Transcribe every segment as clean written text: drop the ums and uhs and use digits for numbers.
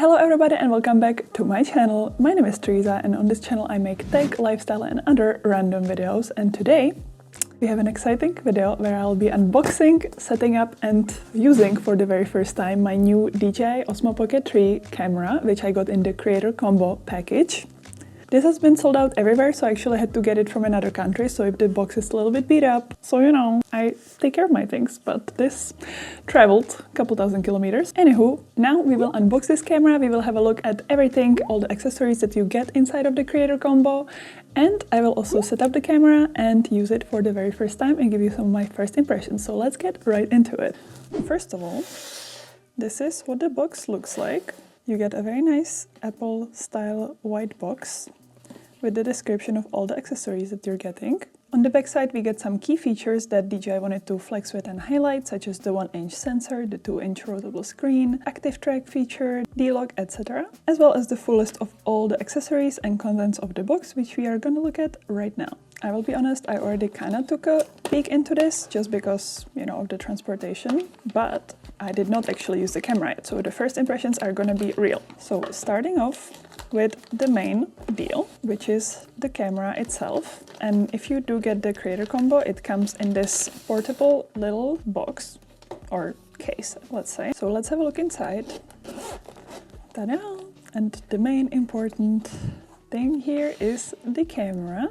Hello everybody and welcome back to my channel. My name is Tereza and on this channel I make tech, lifestyle and other random videos, and today we have an exciting video where I'll be unboxing, setting up and using for the very first time my new DJI Osmo Pocket 3 camera, which I got in the Creator Combo package. This has been sold out everywhere, so I actually had to get it from another country, so if the box is a little bit beat up, so you know, I take care of my things, but this traveled a couple thousand kilometers. Anywho, now we will unbox this camera, we will have a look at everything, all the accessories that you get inside of the Creator Combo, and I will also set up the camera and use it for the very first time and give you some of my first impressions. So let's get right into it. First of all, this is what the box looks like. You get a very nice Apple-style white box with the description of all the accessories that you're getting. On the back side we get some key features that DJI wanted to flex with and highlight, such as the 1-inch sensor, the 2-inch rotatable screen, active track feature, D-lock, etc. As well as the full list of all the accessories and contents of the box, which we are gonna look at right now. I will be honest, I already kinda took a peek into this just because, you know, of the transportation, but I did not actually use the camera yet, so the first impressions are gonna be real. So starting off with the main deal, which is the camera itself. And if you do get the Creator Combo, it comes in this portable little box or case, let's say. So let's have a look inside. Ta-da! And the main important thing here is the camera.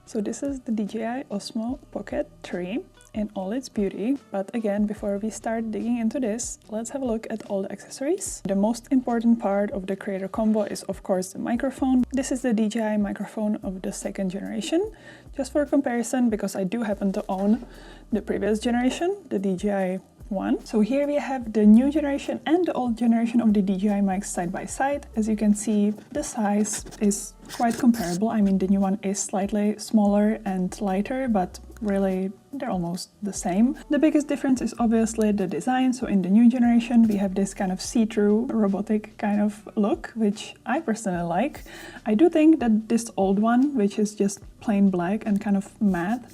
So this is the DJI Osmo Pocket 3 in all its beauty. But again, before we start digging into this, let's have a look at all the accessories. The most important part of the Creator Combo is of course the microphone. This is the DJI microphone of the 2nd generation. Just for comparison, because I do happen to own the previous generation, the DJI One. So here we have the new generation and the old generation of the DJI mics side by side. As you can see, the size is quite comparable. I mean, the new one is slightly smaller and lighter, but really they're almost the same. The biggest difference is obviously the design. So in the new generation we have this kind of see-through robotic kind of look, which I personally like. I do think that this old one, which is just plain black and kind of matte,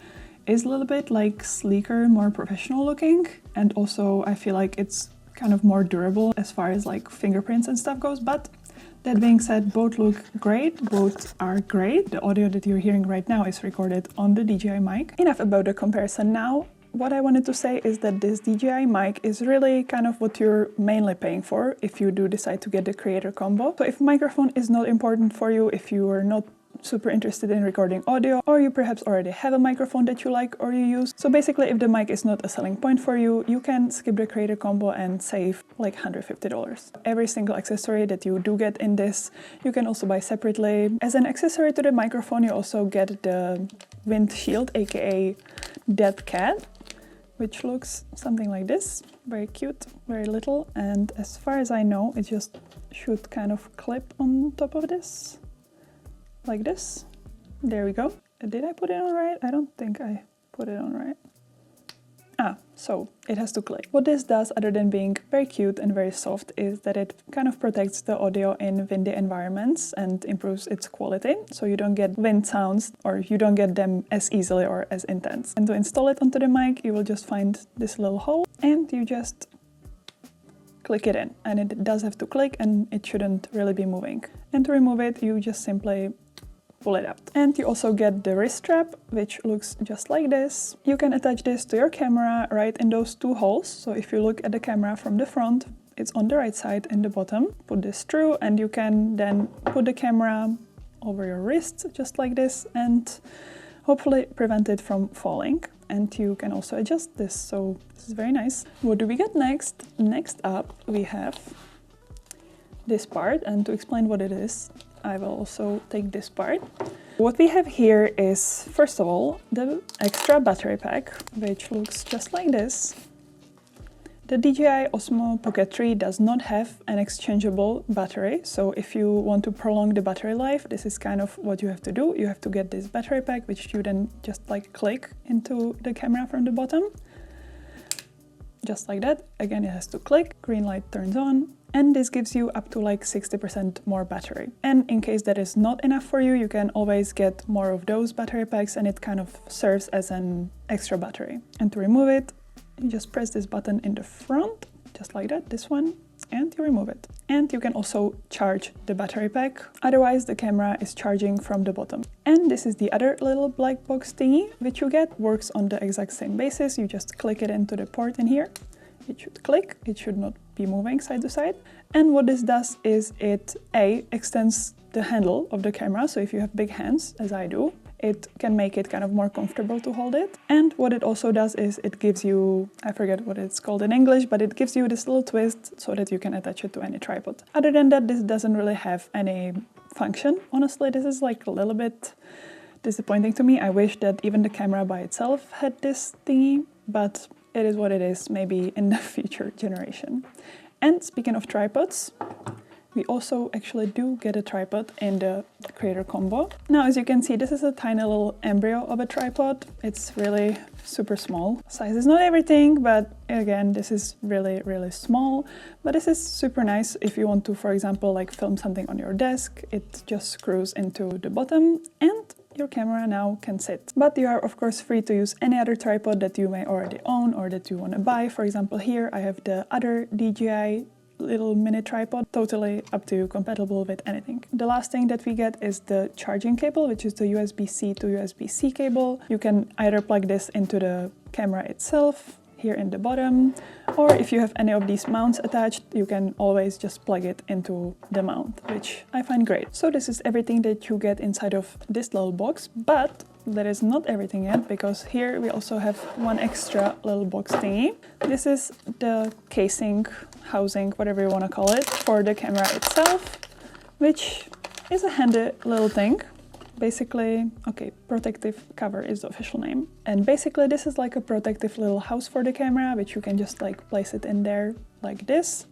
is a little bit like sleeker, more professional looking, and also I feel like it's kind of more durable as far as like fingerprints and stuff goes. But that being said, both look great, both are great. The audio that you're hearing right now is recorded on the DJI Mic. Enough about the comparison now. What I wanted to say is that this DJI Mic is really kind of what you're mainly paying for if you do decide to get the Creator Combo. So if microphone is not important for you, if you are not super interested in recording audio, or you perhaps already have a microphone that you like or you use. So basically, if the mic is not a selling point for you, you can skip the Creator Combo and save like $150. Every single accessory that you do get in this, you can also buy separately. As an accessory to the microphone, you also get the windshield, aka dead cat, which looks something like this. Very cute, very little, and as far as I know, it just should kind of clip on top of this. Like this. There we go. Did I put it on right? I don't think I put it on right. Ah, so it has to click. What this does, other than being very cute and very soft, is that it kind of protects the audio in windy environments and improves its quality. So you don't get wind sounds, or you don't get them as easily or as intense. And to install it onto the mic, you will just find this little hole and you just click it in. And it does have to click and it shouldn't really be moving. And to remove it, you just simply pull it out. And you also get the wrist strap, which looks just like this. You can attach this to your camera right in those two holes. So if you look at the camera from the front, it's on the right side in the bottom. Put this through and you can then put the camera over your wrist just like this and hopefully prevent it from falling. And you can also adjust this, so this is very nice. What do we get next? Next up we have this part, and to explain what it is, I will also take this part. What we have here is, first of all, the extra battery pack, which looks just like this. The DJI Osmo Pocket 3 does not have an exchangeable battery, so if you want to prolong the battery life, this is kind of what you have to do. You have to get this battery pack, which you then just like click into the camera from the bottom. Just like that. Again, it has to click, green light turns on, and this gives you up to like 60% more battery. And in case that is not enough for you, you can always get more of those battery packs and it kind of serves as an extra battery. And to remove it, you just press this button in the front, just like that, this one, and you remove it. And you can also charge the battery pack, otherwise the camera is charging from the bottom. And this is the other little black box thingy which you get, works on the exact same basis. You just click it into the port in here. It should click, it should not be moving side to side. And what this does is it extends the handle of the camera, so if you have big hands, as I do, it can make it kind of more comfortable to hold it. And what it also does is it gives you, I forget what it's called in English, but it gives you this little twist so that you can attach it to any tripod. Other than that, this doesn't really have any function. Honestly, this is like a little bit disappointing to me. I wish that even the camera by itself had this thingy, but it is what it is, maybe in the future generation. And speaking of tripods, we also actually do get a tripod in the creator combo. Now, as you can see, this is a tiny little embryo of a tripod. It's really super small. Size is not everything, but again, this is really, really small. But this is super nice if you want to, for example, like film something on your desk. It just screws into the bottom and your camera now can sit. But you are of course free to use any other tripod that you may already own or that you want to buy. For example, here I have the other DJI little mini tripod, totally up to you, compatible with anything. The last thing that we get is the charging cable, which is the USB-C to USB-C cable. You can either plug this into the camera itself, here in the bottom, or if you have any of these mounts attached, you can always just plug it into the mount, which I find great. So this is everything that you get inside of this little box, but that is not everything yet, because here we also have one extra little box thingy. This is the casing, housing, whatever you want to call it, for the camera itself, which is a handy little thing. Basically, okay, protective cover is the official name. And basically this is like a protective little house for the camera, which you can just like place it in there like this.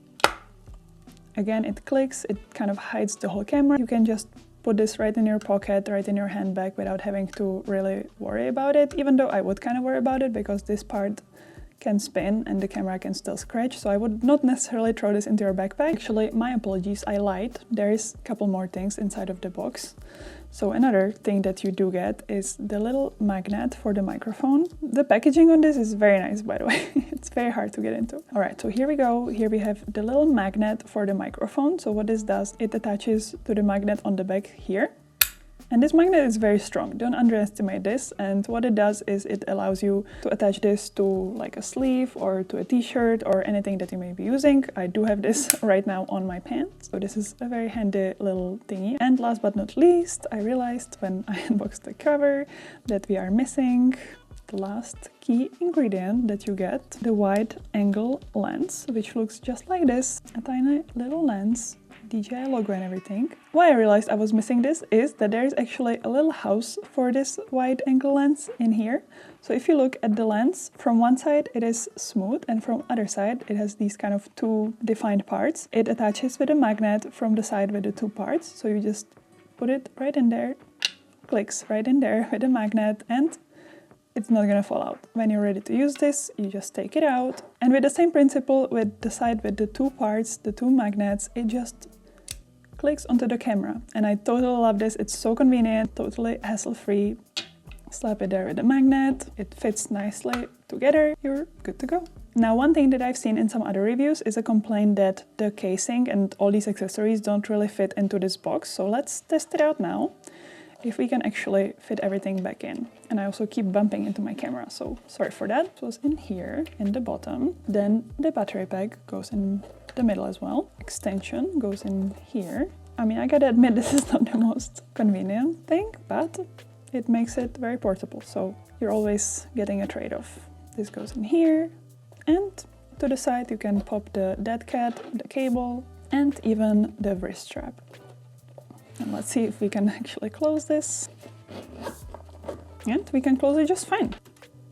Again, it clicks, it kind of hides the whole camera. You can just put this right in your pocket, right in your handbag without having to really worry about it, even though I would kind of worry about it because this part can spin and the camera can still scratch, so I would not necessarily throw this into your backpack. Actually, my apologies, I lied. There is a couple more things inside of the box. So another thing that you do get is the little magnet for the microphone. The packaging on this is very nice, by the way. It's very hard to get into. All right, so here we go. Here we have the little magnet for the microphone. So what this does, it attaches to the magnet on the back here. And this magnet is very strong, don't underestimate this. And what it does is it allows you to attach this to like a sleeve or to a t-shirt or anything that you may be using. I do have this right now on my pants, so this is a very handy little thingy. And last but not least, I realized when I unboxed the cover that we are missing the last key ingredient that you get, the wide angle lens, which looks just like this, a tiny little lens, DJI logo and everything. Why I realized I was missing this is that there is actually a little house for this wide angle lens in here. So if you look at the lens, from one side it is smooth and from other side it has these kind of two defined parts. It attaches with a magnet from the side with the two parts. So you just put it right in there, clicks right in there with a magnet, and it's not gonna fall out. When you're ready to use this, you just take it out. And with the same principle, with the side with the two parts, the two magnets, it just clicks onto the camera. And I totally love this. It's so convenient, totally hassle-free. Slap it there with the magnet, it fits nicely together, you're good to go. Now, one thing that I've seen in some other reviews is a complaint that the casing and all these accessories don't really fit into this box. So let's test it out now, if we can actually fit everything back in. And I also keep bumping into my camera, so sorry for that. It was in here, in the bottom. Then the battery pack goes in the middle as well. Extension goes in here. I mean, I gotta admit, this is not the most convenient thing, but it makes it very portable, so you're always getting a trade-off. This goes in here, and to the side you can pop the dead cat, the cable, and even the wrist strap. And let's see if we can actually close this. And we can close it just fine.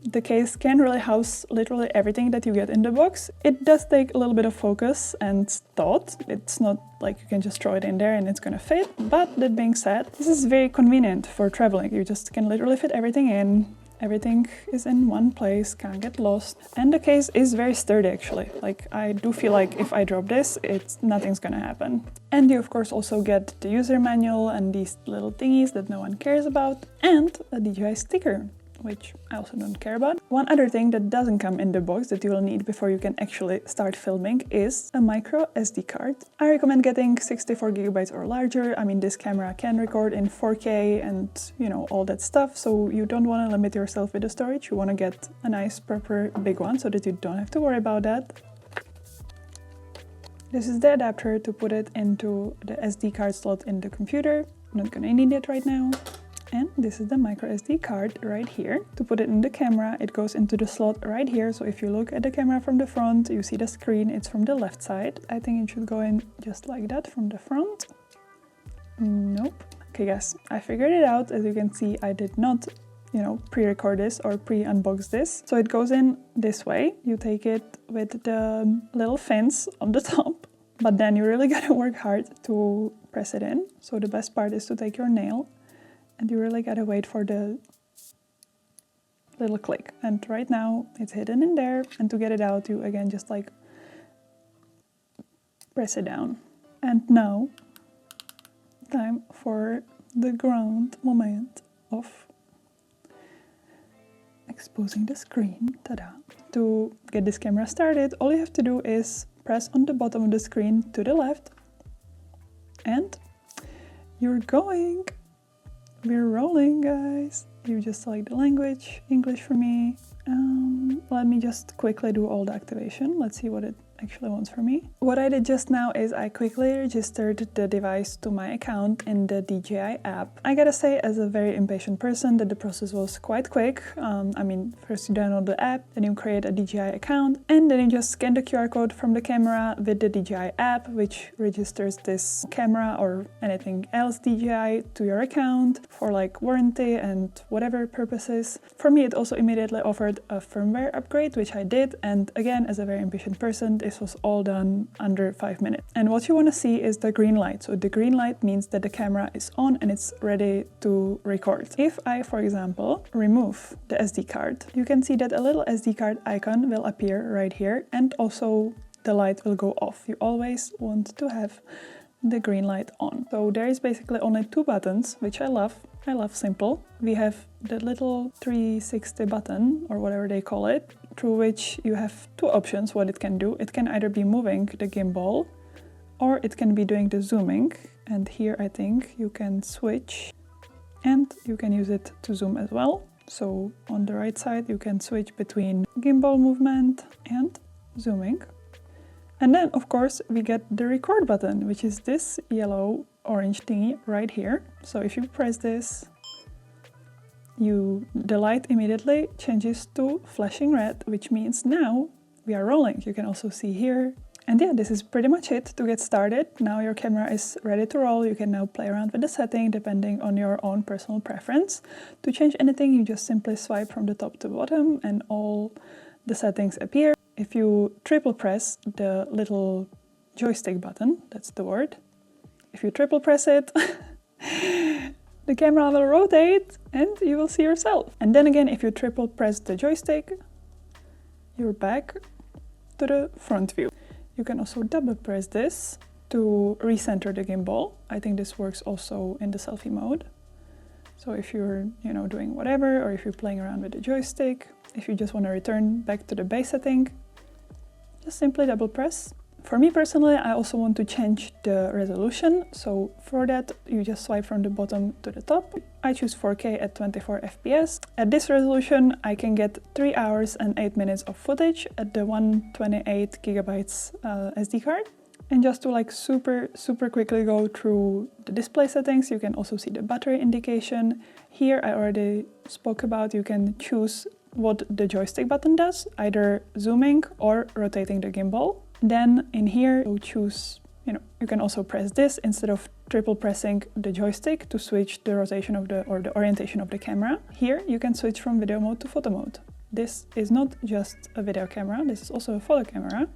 The case can really house literally everything that you get in the box. It does take a little bit of focus and thought. It's not like you can just throw it in there and it's gonna fit. But that being said, this is very convenient for traveling. You just can literally fit everything in. Everything is in one place, can't get lost. And the case is very sturdy actually. Like, I do feel like if I drop this, nothing's gonna happen. And you of course also get the user manual and these little thingies that no one cares about, and a DJI sticker. which I also don't care about. One other thing that doesn't come in the box that you will need before you can actually start filming is a micro SD card. I recommend getting 64 gigabytes or larger. I mean, this camera can record in 4K and, you know, all that stuff, so you don't want to limit yourself with the storage. You want to get a nice, proper, big one so that you don't have to worry about that. This is the adapter to put it into the SD card slot in the computer. I'm not gonna need it right now. And this is the micro SD card right here. To put it in the camera, it goes into the slot right here. So if you look at the camera from the front, you see the screen, it's from the left side. I think it should go in just like that from the front. Nope. Okay guys, I figured it out. As you can see, I did not, you know, pre-record this or pre-unbox this. So it goes in this way. You take it with the little fins on the top, but then you really gotta work hard to press it in. So the best part is to take your nail and you really gotta wait for the little click. And right now it's hidden in there, and to get it out, you again just like press it down. And now, time for the grand moment of exposing the screen. Ta-da! To get this camera started, all you have to do is press on the bottom of the screen to the left, and you're going. We're rolling, guys. You just select the language, English for me. Let me just quickly do all the activation. Let's see what it actually wants from me. What I did just now is I quickly registered the device to my account in the DJI app. I gotta say, as a very impatient person, that the process was quite quick. I mean, first you download the app, then you create a DJI account, and then you just scan the QR code from the camera with the DJI app, which registers this camera or anything else DJI to your account for like warranty and whatever purposes. For me, it also immediately offered a firmware upgrade, which I did, and again, as a very impatient person, this was all done under 5 minutes. And what you want to see is the green light. So the green light means that the camera is on and it's ready to record. If I, for example, remove the SD card, you can see that a little SD card icon will appear right here, and also the light will go off. You always want to have the green light on. So there is basically only 2 buttons, which I love. I love simple. We have the little 360 button, or whatever they call it, through which you have 2 options what it can do. It can either be moving the gimbal, or it can be doing the zooming. And here I think you can switch, and you can use it to zoom as well. So on the right side you can switch between gimbal movement and zooming. And then, of course, we get the record button, which is this yellow-orange thingy right here. So if you press this, the light immediately changes to flashing red, which means now we are rolling. You can also see here. And yeah, this is pretty much it to get started. Now your camera is ready to roll. You can now play around with the setting depending on your own personal preference. To change anything, you just simply swipe from the top to bottom and all the settings appear. If you triple press the little joystick button, that's the word, if you triple press it, the camera will rotate and you will see yourself. And then again, if you triple press the joystick, you're back to the front view. You can also double press this to recenter the gimbal. I think this works also in the selfie mode. So if you're, you know, doing whatever, or if you're playing around with the joystick, if you just want to return back to the base setting, just simply double press. For me personally, I also want to change the resolution. So for that, you just swipe from the bottom to the top. I choose 4K at 24 FPS. At this resolution, I can get 3 hours and 8 minutes of footage at the 128 gigabytes SD card. And just to like super quickly go through the display settings, you can also see the battery indication. Here I already spoke about, you can choose what the joystick button does, either zooming or rotating the gimbal. Then in here you choose, you can also press this instead of triple pressing the joystick to switch the rotation of the orientation of the camera. Here you can switch from video mode to photo mode. This is not just a video camera, this is also a photo camera.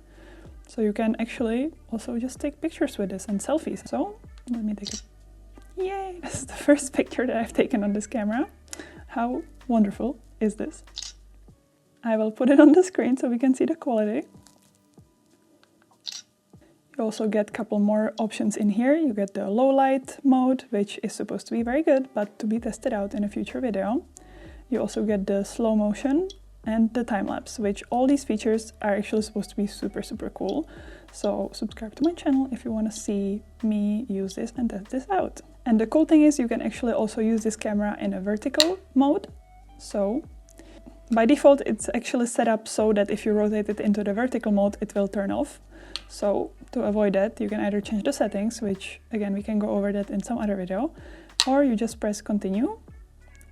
So you can actually also just take pictures with this and selfies. So let me take it. Yay! This is the first picture that I've taken on this camera. How wonderful is this? I will put it on the screen so we can see the quality. You also get a couple more options in here. You get the low light mode, which is supposed to be very good, but to be tested out in a future video. You also get the slow motion and the time-lapse, which all these features are actually supposed to be super, super cool. So subscribe to my channel if you want to see me use this and test this out. And the cool thing is you can actually also use this camera in a vertical mode. So by default, it's actually set up so that if you rotate it into the vertical mode, it will turn off. So to avoid that, you can either change the settings, which again, we can go over that in some other video, or you just press continue.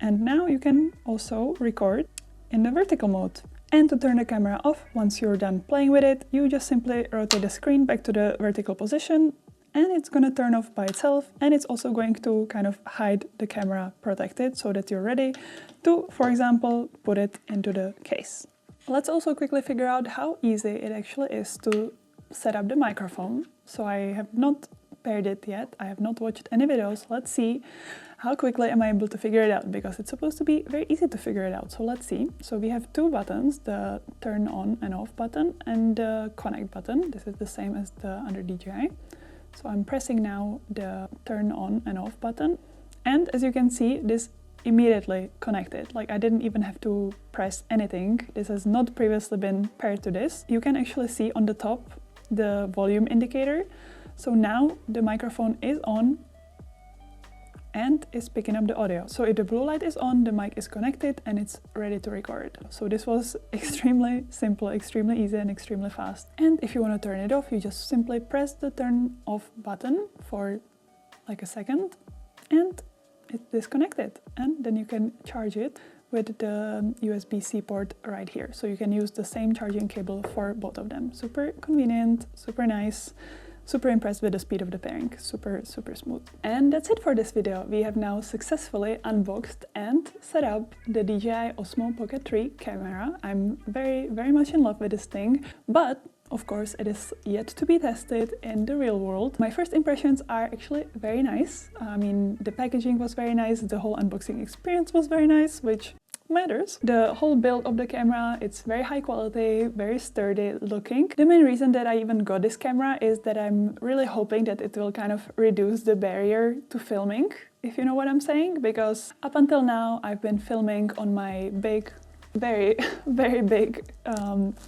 And now you can also record in the vertical mode. And to turn the camera off, once you're done playing with it, you just simply rotate the screen back to the vertical position and it's gonna turn off by itself, and it's also going to kind of hide the camera protected so that you're ready to, for example, put it into the case. Let's also quickly figure out how easy it actually is to set up the microphone. So I have not paired it yet, I have not watched any videos. Let's see how quickly am I able to figure it out, because it's supposed to be very easy to figure it out. So let's see. So we have two buttons, the turn on and off button and the connect button. This is the same as the under DJI. So I'm pressing now the turn on and off button. And as you can see, this immediately connected. Like I didn't even have to press anything. This has not previously been paired to this. You can actually see on the top the volume indicator. So now the microphone is on and is picking up the audio. So if the blue light is on, the mic is connected and it's ready to record. So this was extremely simple, extremely easy and extremely fast. And if you want to turn it off, you just simply press the turn off button for like a second and it's disconnected. And then you can charge it with the USB-C port right here. So you can use the same charging cable for both of them. Super convenient, super nice. Super impressed with the speed of the pairing, super smooth. And that's it for this video. We have now successfully unboxed and set up the DJI Osmo Pocket 3 camera. I'm very much in love with this thing, but of course it is yet to be tested in the real world. My first impressions are actually very nice. I mean, the packaging was very nice, the whole unboxing experience was very nice, which matters. The whole build of the camera, it's very high quality, very sturdy looking. The main reason that I even got this camera is that I'm really hoping that it will kind of reduce the barrier to filming, if you know what I'm saying, because up until now I've been filming on my big, very big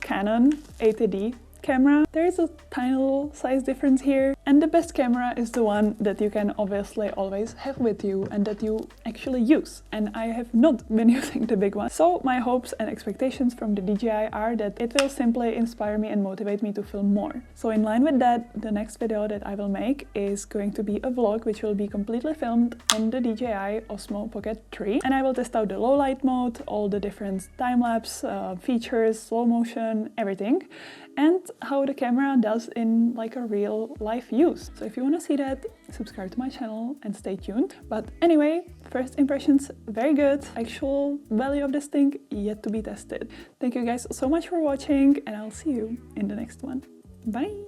Canon 80D camera. There is a tiny little size difference here, and the best camera is the one that you can obviously always have with you and that you actually use, and I have not been using the big one. So my hopes and expectations from the DJI are that it will simply inspire me and motivate me to film more. So in line with that, the next video that I will make is going to be a vlog which will be completely filmed on the DJI Osmo Pocket 3, and I will test out the low light mode, all the different time-lapse features, slow motion, everything, and how the camera does in like a real life use. So if you want to see that, subscribe to my channel and stay tuned. But anyway, first impressions very good. Actual value of this thing yet to be tested. Thank you guys so much for watching and I'll see you in the next one. Bye!